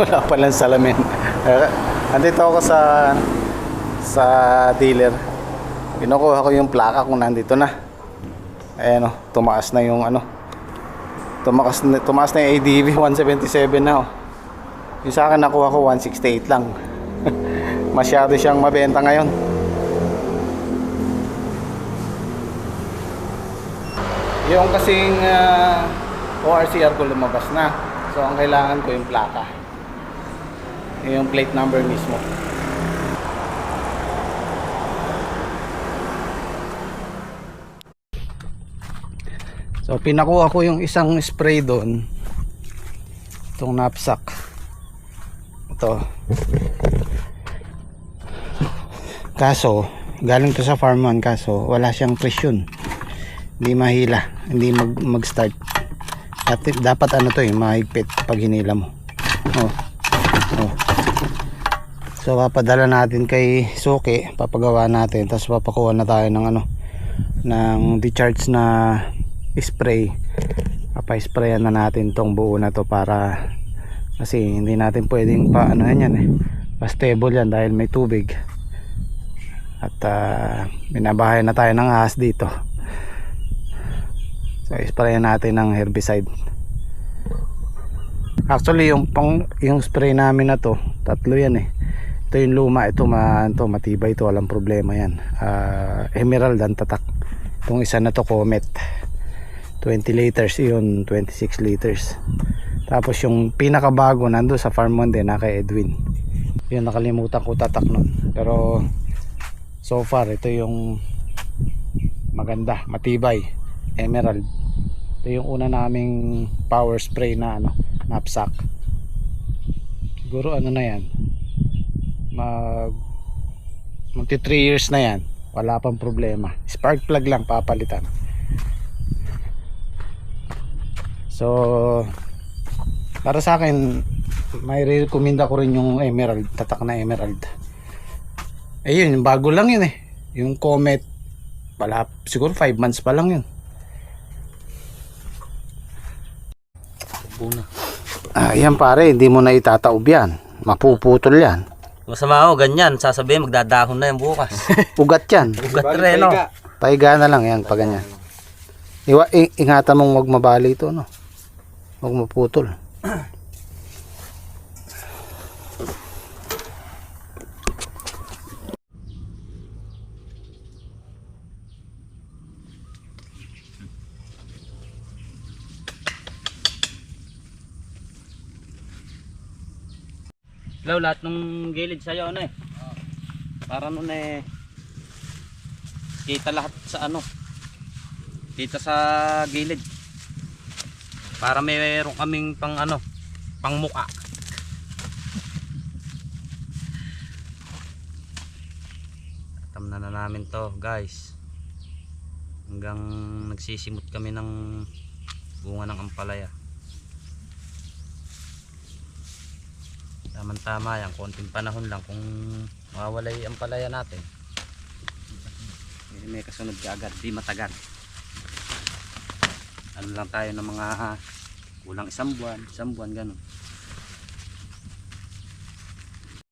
Wala palang salamin. Andito ako sa dealer. Kinukuha ko yung plaka kung nandito na. Ayan o, tumaas na yung ano. Tumaas na yung ADV 177 na o. Yung sa akin nakuha ko 168 lang. Masyado siyang mabenta ngayon. Yung kasing ORCR ko lumabas na. So ang kailangan ko yung plaka. Yung plate number mismo. So pinakuha ko yung isang spray doon. Itong knapsack. Ito. Kaso galing to sa farm 1, kaso wala siyang presyon. Hindi mahila, hindi mag-start. Dapat ano to mahigpit pag hinila mo. Oh. So papadala natin kay Suki, papagawa natin, tapos papakuha na tayo ng ng decharge na spray. Papa-sprayan na natin tong buo na to, para kasi hindi natin pwedeng pa-stable yan dahil may tubig. At binabahay na tayo ng ahas dito. So sprayan natin ng herbicide. Actually yung spray namin na to, tatlo yan eh. Ito yung luma, ito matibay ito, walang problema yan. Emerald ang tatak. Itong isa na to Comet, 20 liters, yun 26 liters. Tapos yung pinakabago nando sa farm 1 din, kay Edwin. Yun, nakalimutan ko tatak nun. Pero so far ito yung maganda, matibay, Emerald. Ito yung una naming power spray na knapsack. Siguro na yan, magti 3 years na yan, wala pang problema. Spark plug lang papalitan. So para sa akin, may recommenda ko rin yung Emerald, tatak na Emerald. Ayun, bago lang yun eh. Yung Comet, wala, siguro 5 months pa lang yun. Yan pare, hindi mo na itataob yan, mapuputol yan. Masama ako, ganyan. Sasabihin, magdadahon na yan bukas. Ugat yan. Ugat rin, no? Paiga na lang yan pag ganyan. Ingatan mong wag mabali ito, no? Wag maputol. Hello, lahat ng gilid sa'yo, para nun kita lahat sa kita sa gilid, para mayroon kaming pang muka. Tamna na namin to, guys, hanggang nagsisimot kami ng bunga ng ampalaya. Tama yan, konting panahon lang kung mawawalay ang palaya natin. May kasunod ka agad, di matagal. Lang tayo ng mga kulang isang buwan ganun.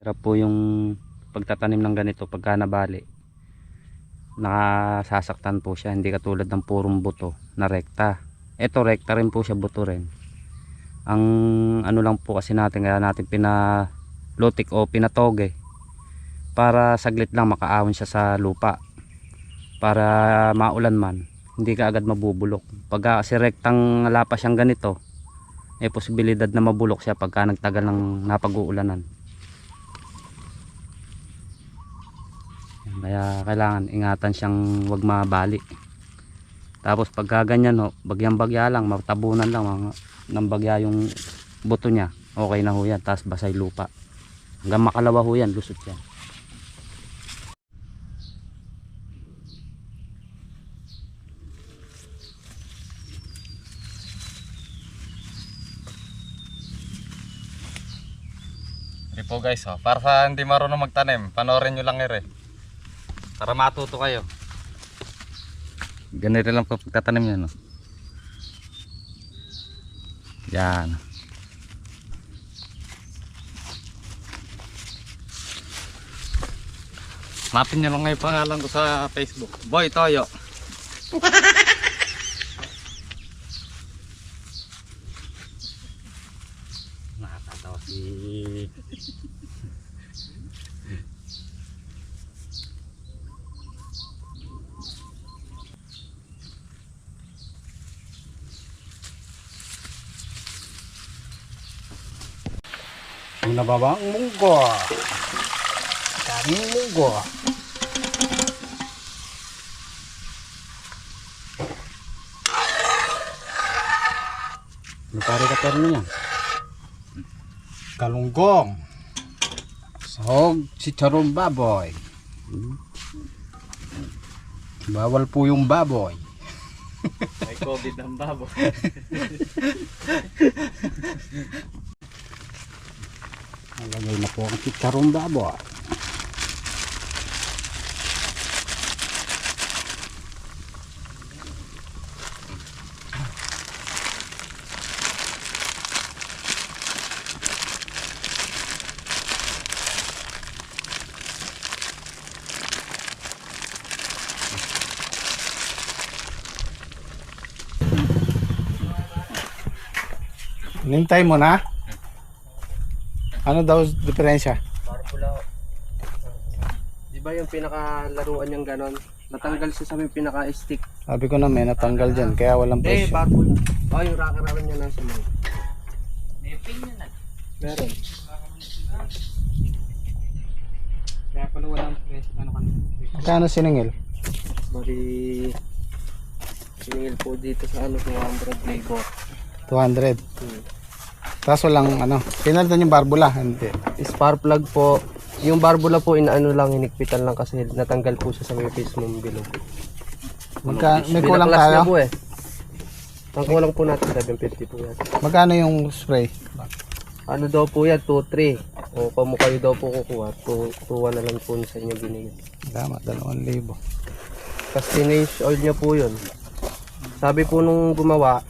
Hirap po yung pagtatanim ng ganito pagka nabali. Nakasasaktan po siya, hindi katulad ng purong buto na rekta. Ito rekta rin po siya, buto rin. Ang lang po kasi natin, kaya natin pinalutik o pinatoge, para saglit lang makaahon siya sa lupa, para maulan man hindi ka agad mabubulok. Pagka kasi rektang lapas siyang ganito, may posibilidad na mabulok siya pagka nagtagal ng napag-uulanan. Kaya kailangan ingatan siyang wag mabali. Tapos pagka ganyan bagyang-bagya lang, matabunan lang ng bagya yung buto niya, okay na ho yan. Tapos basay lupa hanggang makalawa ho yan, lusot yan. Ito po guys, para sa hindi marunong magtanim, panoorin nyo lang para matuto kayo. Ganito lang po pagtatanim yan, Yan. Hanapin nyo lang ngayon pangalan ko sa Facebook. Boy Toyo. Nakakatawa si... Ang nababa ang munggo. Daming munggo. Ano pare ka terno niya? Galunggong. Sahog si charong baboy. Bawal po yung baboy. May COVID ang babo. Nalagay na po ang chicharong baboy. Nintay mo na? Ano daw diferensya? Barbula. Di ba yung pinakalaruan yung ganon? Natanggal siya sa may pinaka-stick. Sabi ko na may natanggal dyan kaya walang Eh, presyo. barbula. Oh, yung rocker naman niya nasa may. May pin na. Meron. Kaya pala walang presyo. Ano kanina? Magkano siningil? Bali, siningil po dito sa ano, 200 labor. 200. Tapos walang ano, pinalitan yung barbula. Hindi. Spark plug po. Yung barbula po, inaano lang, hinikpitan lang kasi natanggal po siya sa may face mong bilog. May kulang Binaklas tayo? na po eh. Ang kulang po natin, 750 po yan. Magkano yung spray? Ano daw po yan, 2-3. O kung kayo daw po kukuha, 2-1 na lang po sa inyo binigay. Tama, 2,000. Kasi change oil niya po yun. Sabi po nung gumawa,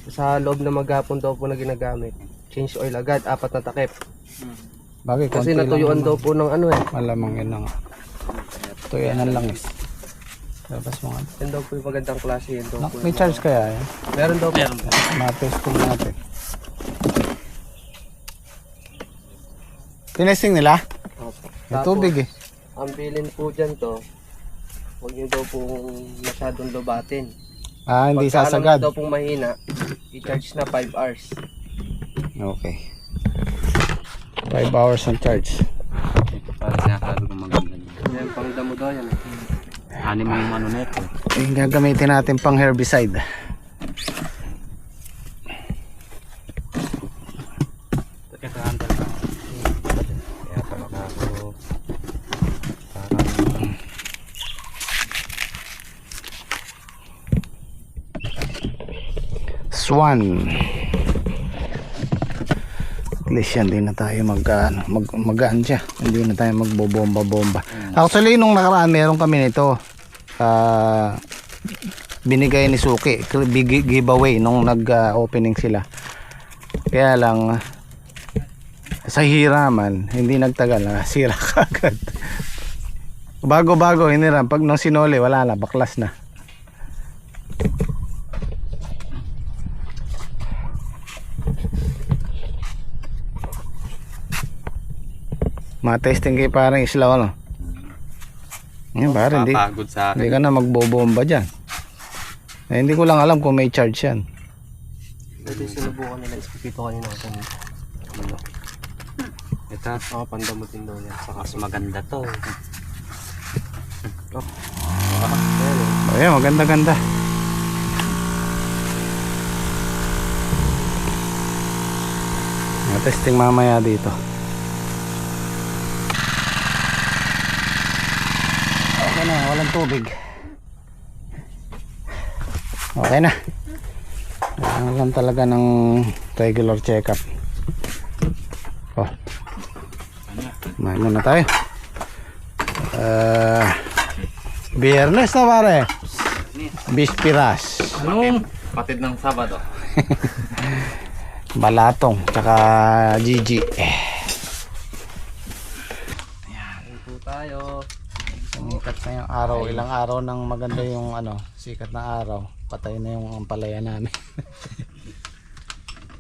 sa loob na maghapon daw po na ginagamit, change oil agad, 4 na takip. Bagay, Kasi konti natuyuan lang daw po ng ano eh. malamang yun na nga. Tuyanan lang is. Labas mo nga. Yan daw po yung magandang klase. Yan daw po May yung charge kaya yan? meron daw po. Ma-testing natin. Tinesting nila? Opo. May tubig eh. Ang bilin po dyan to, huwag nyo daw pong masyadong lobatin. Ah, hindi Pagka alam sasagad. nyo daw pong mahina, i-charge na 5 hours. Okay. 5 hours on charge. Ito pare sinasabi ko maganda niya. Yan pang damo daw yan eh. Anim mo yung ano neto. Yung gagamitin natin pang herbicide. Pagkakahandal ka. Kaya talaga ako parang Swan. At least yan, hindi na tayo magaan siya. Hindi na tayo magbobomba-bomba. Actually, nung nakaraan, meron kami nito. Binigay ni Suki. Giveaway nung nag-opening sila. Kaya lang, sa hiraman, hindi nagtagal na sira kagad. Bago-bago, hiniram. Pag nung sinole, wala na, baklas na. Ma-testing kay parang islaw ano. Ngayon parang hindi, Papagod sa hindi akin. ka na magbobomba dyan. Hindi ko lang alam kung may charge yan. Dati sinubukan nila ispipito kanina kasi ano, ito. mga pandamutin daw yan. Saka mas maganda to. Ayan Ayan, maganda-ganda. Testing mamaya dito. Okay na, walang tubig. Okay na. Kailangan lang talaga ng regular check-up. Oh. Kumain muna tayo. Biyernes na pare. Bispiras. Anong? Patid ng Sabado. Balatong, tsaka Gigi. po tayo. sumikat na yung araw. Ilang araw nang maganda yung sikat na araw. Patay na yung ampalaya namin.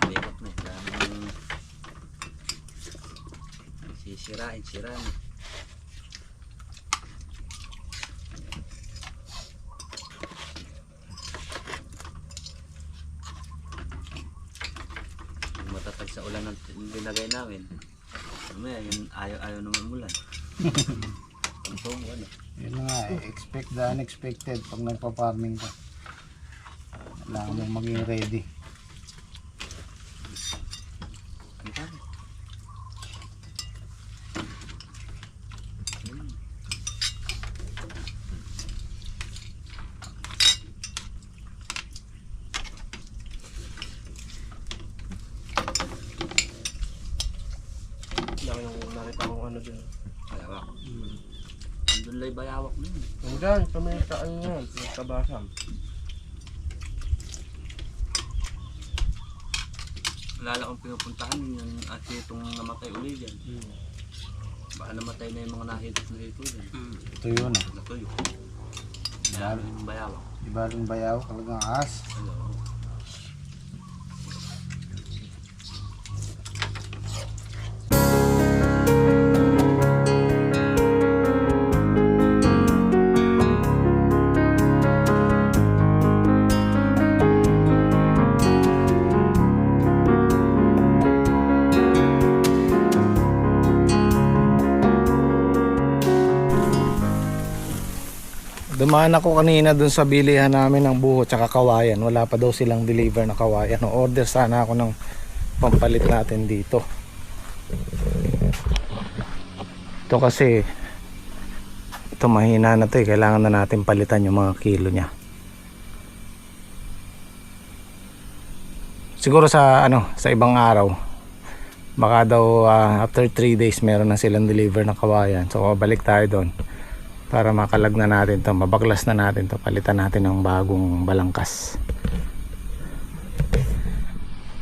Lipat na. Daming sisirain. Matatag sa ulan ng binagay namin. Mamaya yun ayaw naman umulan. Pantong ano. Yun na nga expect the unexpected pag nagpa-farming ka. Kailangan mong maging ready. Lang yung nakita kong ano dun. Bayawak. Andun lay bayawak na yun. Hanggang, tumitaan nyo. Tabasam. Lala kong pinupuntahan yung ate itong namatay uli dyan. Baka namatay na yung mga nahitot na ito dyan. Ito yun Natuyo. Lalo yung bayawak. Iba rin bayaw, talagang ahas. Ano? Dumaan ako kanina dun sa bilihan namin ng buho tsaka kawayan. Wala pa daw silang deliver na kawayan. Order sana ako ng pampalit natin dito. Ito kasi ito mahina na to eh. Kailangan na natin palitan yung mga kilo niya. Siguro sa sa ibang araw. Baka daw after 3 days meron na silang deliver ng kawayan. So balik tayo doon. Para makalag na natin to, mabaklas na natin to, palitan natin ng bagong balangkas.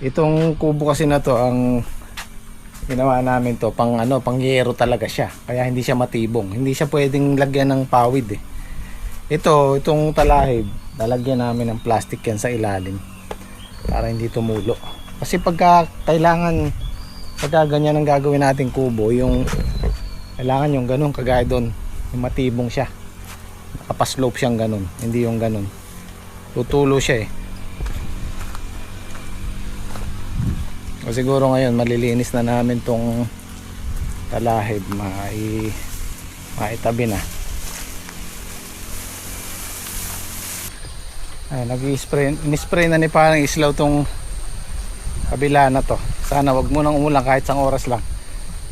Itong kubo kasi na to, ang ginawa namin to pang pang yero talaga siya, kaya hindi siya matibong, hindi siya pwedeng lagyan ng pawid eh. Itong talahib, lalagyan namin ng plastic yan sa ilalim para hindi tumulo. Kasi pagka ganyan ang gagawin natin kubo, yung kailangan yung ganun kagaya doon, yung matibong siya, nakapaslope siyang ganun, hindi yung ganun, tutulo siya eh. O siguro ngayon malilinis na namin tong talahib, maitabi na. Ay, in-spray na ni parang islaw tong kabila na to. Sana wag mo nang umulan kahit isang oras lang.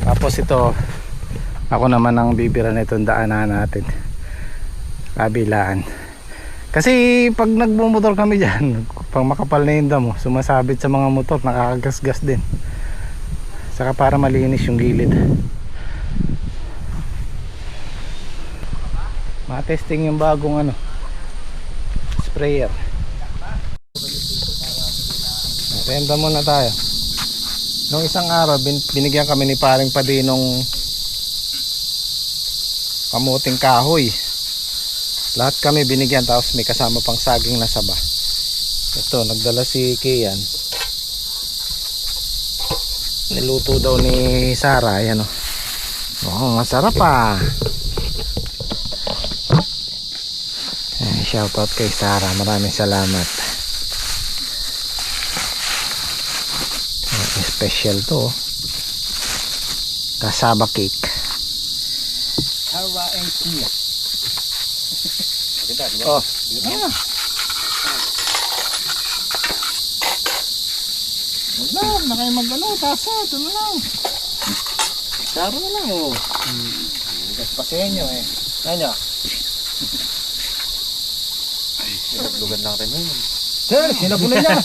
Tapos ito, ako naman ang bibira na itong daanan natin, kabilaan. Kasi pag nagmumotor kami dyan, pag makapal na yung damo, sumasabit sa mga motor, nakakagasgas din. Saka para malinis yung gilid. Ma-testing yung bagong sprayer. Renta muna tayo. Nung isang araw, binigyan kami ni paring Padinong kamuting kahoy. Lahat kami binigyan, tapos may kasama pang saging na saba. Ito, nagdala si Kian. Niluto daw ni Sarah, ayan o. Oh, masarap ah. Shoutout kay Sarah, maraming salamat. Special to, kasaba cake. Oh, wala na kayo tasa, ito na lang. Saro na lang oh. Gaspasenyo eh. Nanyo. Lugan lang rin yun. Sir, sinapunan niya.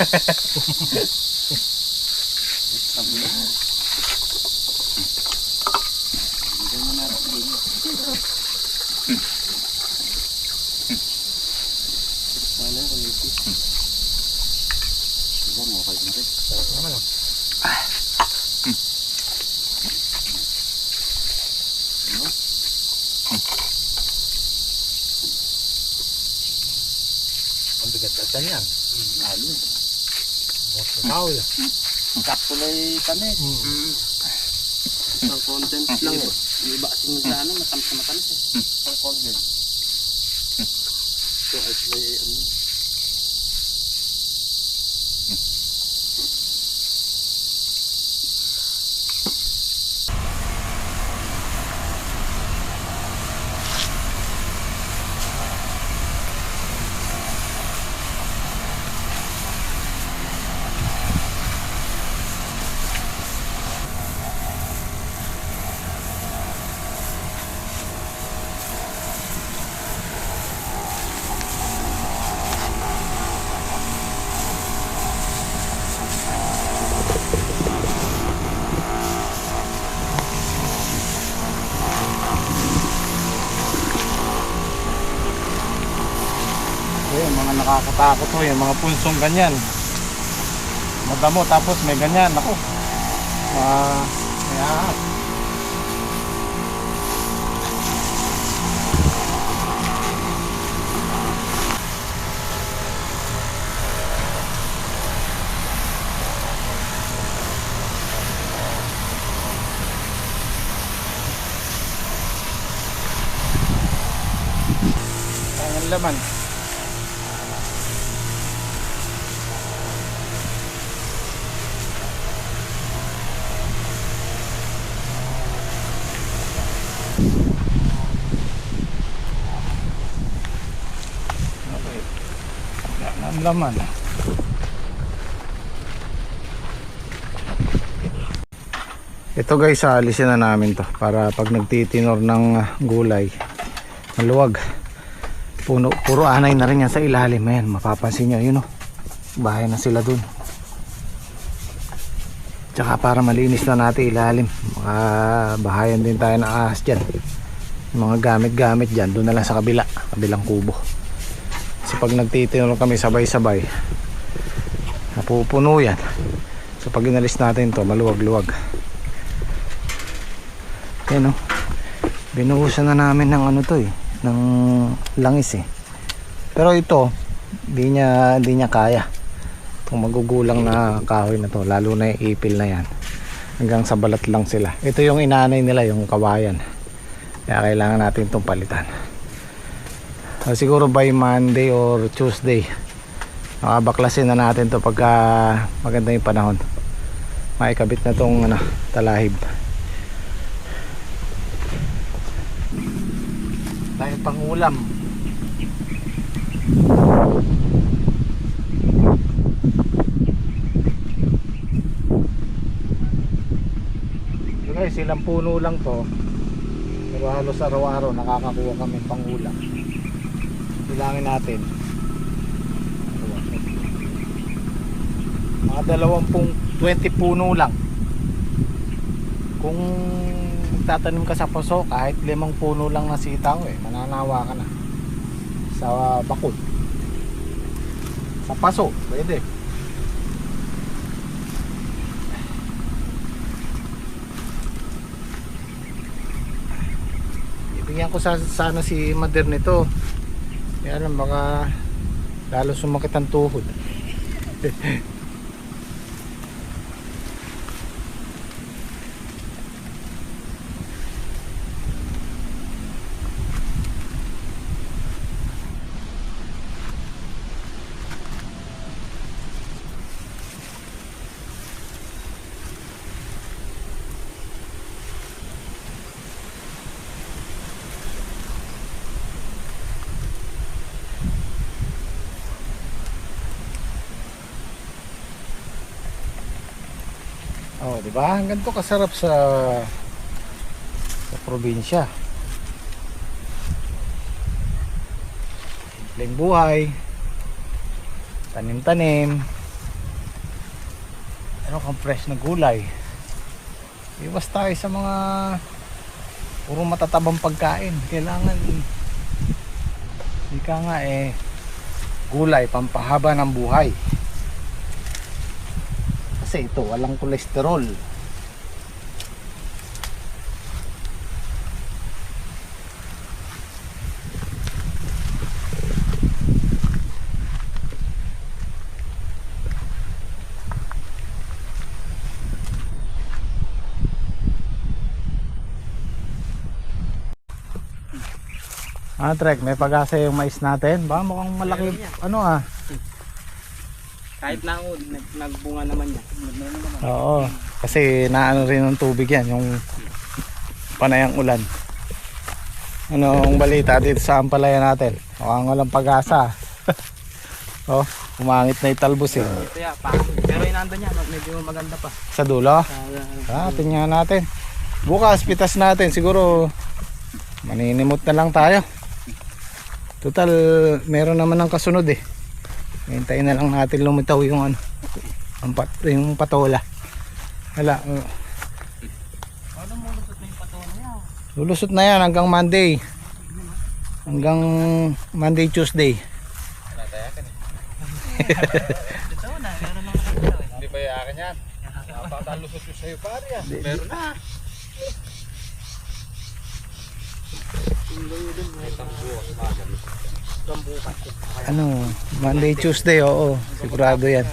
Ang bigat na dyan yan. Ayun. Bawal. Kapsulay kami. Isang condense lang eh. Yung iba kasi nung ano, matamis eh. Isang condense. So, ay may ano. Yung mga nakakatakot ho, yung mga pulsong ganyan. Madamo tapos may ganyan. Ako. May ahas. Ang laman. Ang laman. Ito guys, alisin na namin to para pag nagtitinor ng gulay, maluwag. Puro anay na rin yan sa ilalim. Ayan, mapapansin nyo, yun o. Bahay na sila dun. Tsaka para malinis na natin ilalim, bahayan din tayo ng ahas dyan. Yung mga gamit-gamit dyan, doon na lang sa kabilang kubo. Kasi pag nagtitinor kami sabay-sabay, napupuno yan. So pag inalis natin to, maluwag-luwag. Yan o, binuhusan na namin ng ano to eh, ng langis eh. Pero ito, di niya kaya itong magugulang na kahoy na to, lalo na yung ipil na yan. Hanggang sa balat lang sila. Ito yung inanay nila, yung kawayan. Kaya kailangan natin itong palitan. Siguro by Monday or Tuesday baklasin na natin to pagka maganda yung panahon. Maikabit na tong talahib. Tayo pang ulam. So guys, silang puno lang to. Pero halos araw-araw nakakakuha kami pang ulam. Bilangin natin. Mga 20 puno lang. Kung tatanim ka sa paso, kahit 5 puno lang na sitaw mananawa ka na sa bakod. Sa paso pwede. Ibigyan ko sana si mother nito. Kaya lang baka lalo sumakit ang tuhod. Oh, di ba? Ang ganito kasarap sa probinsya. Simpleng buhay. Tanim-tanim. Ano kang fresh na gulay. Iwas tayo sa mga puro matatabang pagkain. Kailangan ika nga gulay pampahaba ng buhay. Kasi ito walang kolesterol. Trek, may pag-asa yung mais natin. Baka mukhang malaki, ano Kahit na nagbunga naman yan. Oo, kasi naano rin ng tubig yan, yung panayang ulan. Anong balita dito sa ampalaya natin? Mukhang walang pag-asa. Oh, umangit na yung talbos eh. Pero inanda niya, medyo maganda pa. Sa dulo? Tingnan natin. Bukas, pitas natin. Siguro, maninimot na lang tayo. Total, meron naman ng kasunod eh. Hintayin na lang natin lumitaw yung ano, yung patola. Wala. Lulusot na yan hanggang Monday. Hanggang Monday, Tuesday. Hindi pa yung akin yan. Napakalusot yung sa'yo pare yan. Meron na. Ano, Monday, Tuesday, oo. Sigurado yan.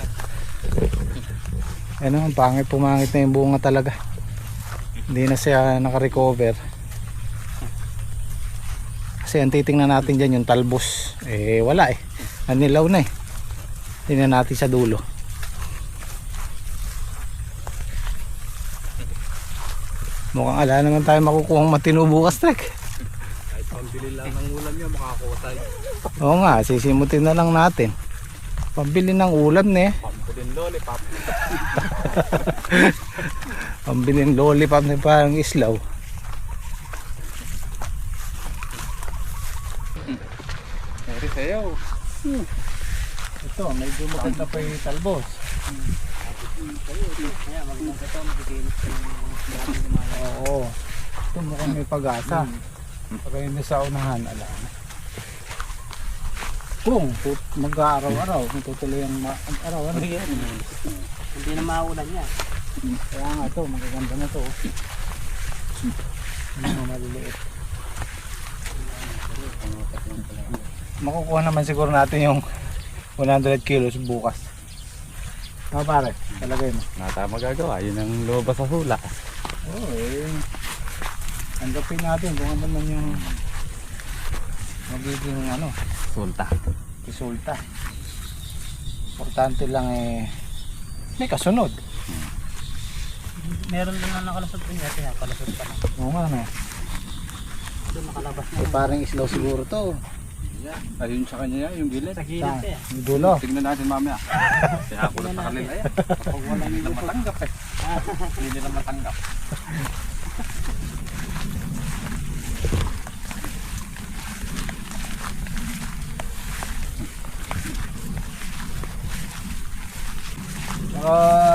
Ano, ang pumangit na yung bunga talaga. Hindi na siya nakarecover. Kasi ang titingnan natin dyan yung talbos. Eh, wala eh. Nanilaw na eh. Tingnan natin sa dulo. Mukhang ala naman tayo makukuhang matino bukas, Trek. Kahit pambili lang ng ulam niya, makakakuha tayo. Oo nga, sisimutin na lang natin. Pambili ng ulam ne. Pambilin lollipop. Pambilin lollipop na parang islaw. Meron sa'yo. Ito, medyo maganda pa yung talbos. Oo. Ito mukhang may pag-asa. Pag hindi sa unahan, ala na. Kung mag-aaraw-araw, tutuloy ang araw-araw. Hindi na maulan niya. Kaya nga ito, magaganda na ito. Ano, maliliit. Makukuha naman siguro natin yung 100 kilos bukas. Ano pare? Talagay mo. Nata magagawa. Yun ang lobas sa hula. Oo tanggapin natin kung ano man yung magiging ano, Sulta. resulta. Importante lang eh may kasunod. Meron din na nakalusot din natin, nakalusot pa na. Oo nga no. Doon nakalabas na. Eh, parang islaw siguro to. Ayun sa kanya yan, yung gilid. Sa gilid eh. Yung dulo. Tignan natin mamaya. Kaya ako na sa kanila yan. Kapag wala nila matanggap eh. Hindi nila matanggap.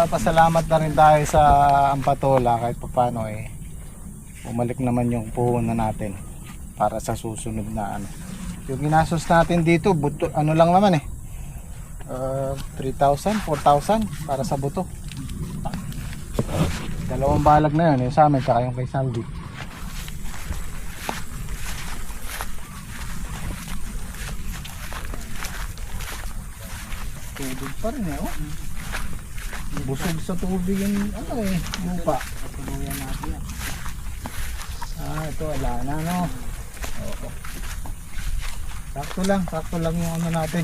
Pasalamat na rin tayo sa Ampatola kahit paano eh bumalik naman yung puhunan natin para sa susunod na ano. Yung ginastos natin dito buto, ano lang naman eh 3,000, 4,000 para sa buto. Dalawang balag na yun yung sa amin tsaka yung kay Saldi. Tubig pa rin eh oh. Busog sa tubig yung ano eh, lupa. Patuluyan natin yan. Ito wala na no. Oo. Sakto lang yung ano natin.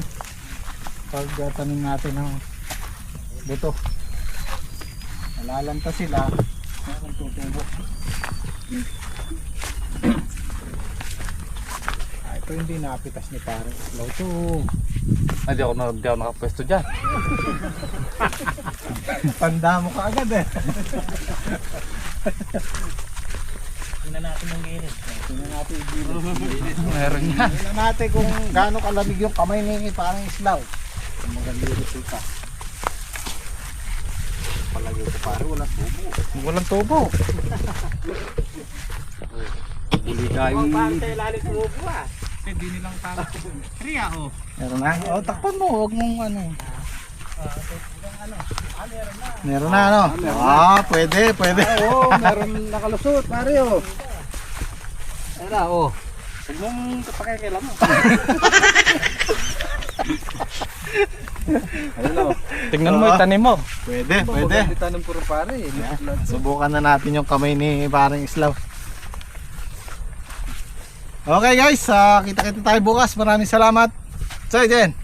Pag tanim natin ng buto. Nalalanta sila. Meron tutubo. Ito hindi napitas ni parang islaw to. Hindi ako nakapwesto dyan. Tanda mo ka agad eh. Tingnan natin yung gilid. Tingnan natin yung gilid. Meron yan. Tingnan natin kung gaano kalamig yung kamay ni parang islaw. Ang maganda yung resulta. Palagay ko pare walang tubo. Walang tubo. Buli tayong... Parang tayo lalim tumubo ah. Hindi nilang tama. Kriya oh. Meron na. O takpan mo. Huwag mong ano. Meron na ano? Pwede. Oo, meron nakalusot. Pare oh. Era oh. Huwag mong pakikilam mo. Ayun o. Tingnan mo yung tanim mo. Pwede. Itanong puro pare. Subukan na natin yung kamay ni parang islaw. Okay guys, kita-kita tayo bukas. Maraming salamat. So, Jen.